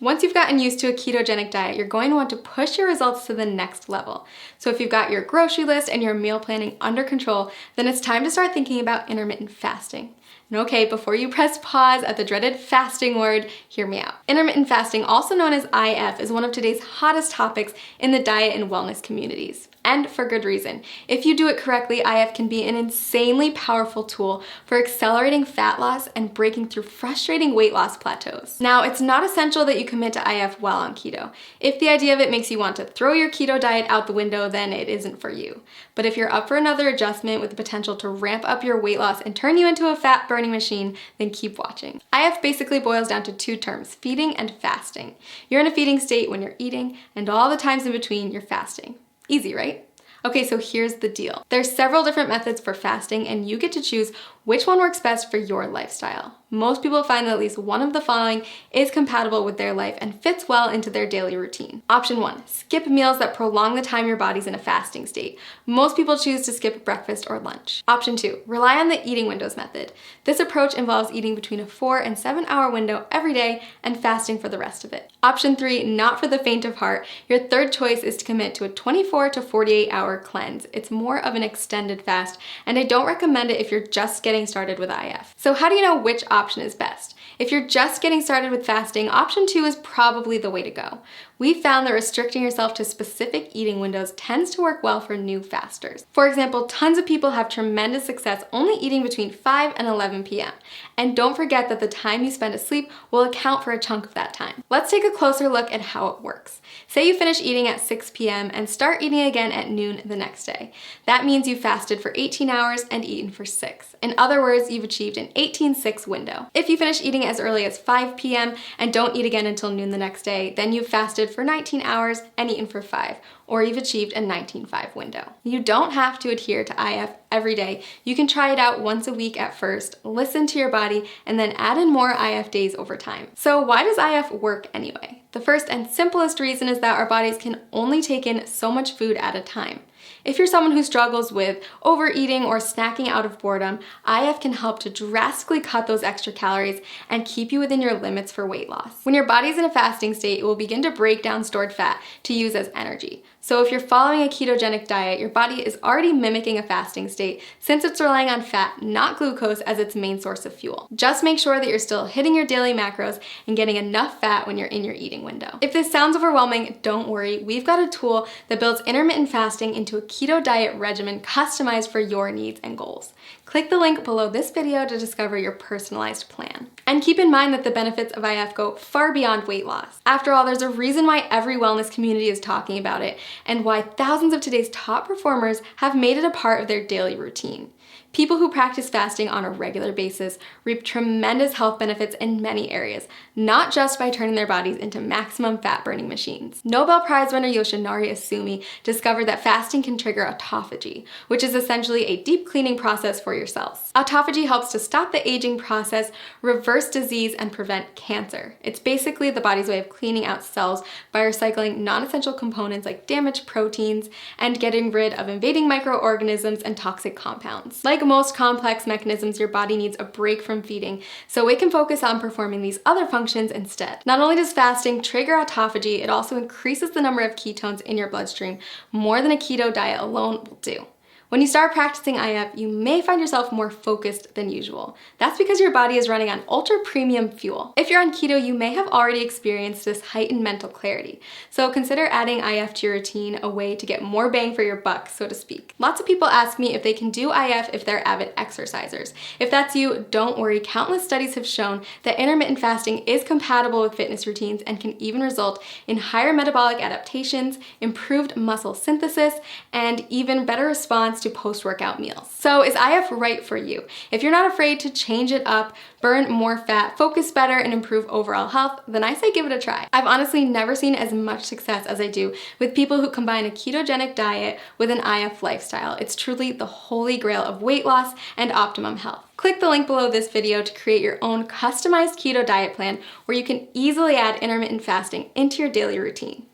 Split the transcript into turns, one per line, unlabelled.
Once you've gotten used to a ketogenic diet, you're going to want to push your results to the next level. So if you've got your grocery list and your meal planning under control, then it's time to start thinking about intermittent fasting. And okay, before you press pause at the dreaded fasting word, hear me out. Intermittent fasting, also known as IF, is one of today's hottest topics in the diet and wellness communities. And for good reason. If you do it correctly, IF can be an insanely powerful tool for accelerating fat loss and breaking through frustrating weight loss plateaus. Now, it's not essential that you commit to IF while on keto. If the idea of it makes you want to throw your keto diet out the window, then it isn't for you. But if you're up for another adjustment with the potential to ramp up your weight loss and turn you into a fat burning machine, then keep watching. IF basically boils down to two terms, feeding and fasting. You're in a feeding state when you're eating, and all the times in between, you're fasting. Easy, right? Okay, so here's the deal. There's several different methods for fasting, and you get to choose which one works best for your lifestyle. Most people find that at least one of the following is compatible with their life and fits well into their daily routine. Option 1, skip meals that prolong the time your body's in a fasting state. Most people choose to skip breakfast or lunch. Option 2, rely on the eating windows method. This approach involves eating between a 4 and 7 hour window every day and fasting for the rest of it. Option 3, not for the faint of heart. Your third choice is to commit to a 24 to 48 hour cleanse. It's more of an extended fast, and I don't recommend it if you're just getting started with IF. So how do you know which option is best? If you're just getting started with fasting, option 2 is probably the way to go. We found that restricting yourself to specific eating windows tends to work well for new fasters. For example, tons of people have tremendous success only eating between 5 and 11 p.m. And don't forget that the time you spend asleep will account for a chunk of that time. Let's take a closer look at how it works. Say you finish eating at 6 p.m. and start eating again at noon the next day. That means you fasted for 18 hours and eaten for 6. In other words, you've achieved an 18-6 window. If you finish eating as early as 5 p.m. and don't eat again until noon the next day, then you've fasted for 19 hours and eaten for 5, or you've achieved a 19-5 window. You don't have to adhere to IF every day. You can try it out once a week at first, listen to your body, and then add in more IF days over time. So why does IF work anyway? The first and simplest reason is that our bodies can only take in so much food at a time. If you're someone who struggles with overeating or snacking out of boredom, IF can help to drastically cut those extra calories and keep you within your limits for weight loss. When your body's in a fasting state, it will begin to break down stored fat to use as energy. So if you're following a ketogenic diet, your body is already mimicking a fasting state since it's relying on fat, not glucose, as its main source of fuel. Just make sure that you're still hitting your daily macros and getting enough fat when you're in your eating window. If this sounds overwhelming, don't worry. We've got a tool that builds intermittent fasting into a keto diet regimen customized for your needs and goals. Click the link below this video to discover your personalized plan. And keep in mind that the benefits of IF go far beyond weight loss. After all, there's a reason why every wellness community is talking about it, and why thousands of today's top performers have made it a part of their daily routine. People who practice fasting on a regular basis reap tremendous health benefits in many areas, not just by turning their bodies into maximum fat-burning machines. Nobel Prize winner Yoshinari Asumi discovered that fasting can trigger autophagy, which is essentially a deep cleaning process for your cells. Autophagy helps to stop the aging process, reverse disease, and prevent cancer. It's basically the body's way of cleaning out cells by recycling non-essential components like damaged proteins and getting rid of invading microorganisms and toxic compounds. Like most complex mechanisms, your body needs a break from feeding, so it can focus on performing these other functions instead. Not only does fasting trigger autophagy, it also increases the number of ketones in your bloodstream more than a keto diet alone will do. When you start practicing IF, you may find yourself more focused than usual. That's because your body is running on ultra premium fuel. If you're on keto, you may have already experienced this heightened mental clarity. So consider adding IF to your routine, a way to get more bang for your buck, so to speak. Lots of people ask me if they can do IF if they're avid exercisers. If that's you, don't worry. Countless studies have shown that intermittent fasting is compatible with fitness routines and can even result in higher metabolic adaptations, improved muscle synthesis, and even better response to post-workout meals. So is IF right for you? If you're not afraid to change it up, burn more fat, focus better, and improve overall health, then I say give it a try. I've honestly never seen as much success as I do with people who combine a ketogenic diet with an IF lifestyle. It's truly the holy grail of weight loss and optimum health. Click the link below this video to create your own customized keto diet plan where you can easily add intermittent fasting into your daily routine.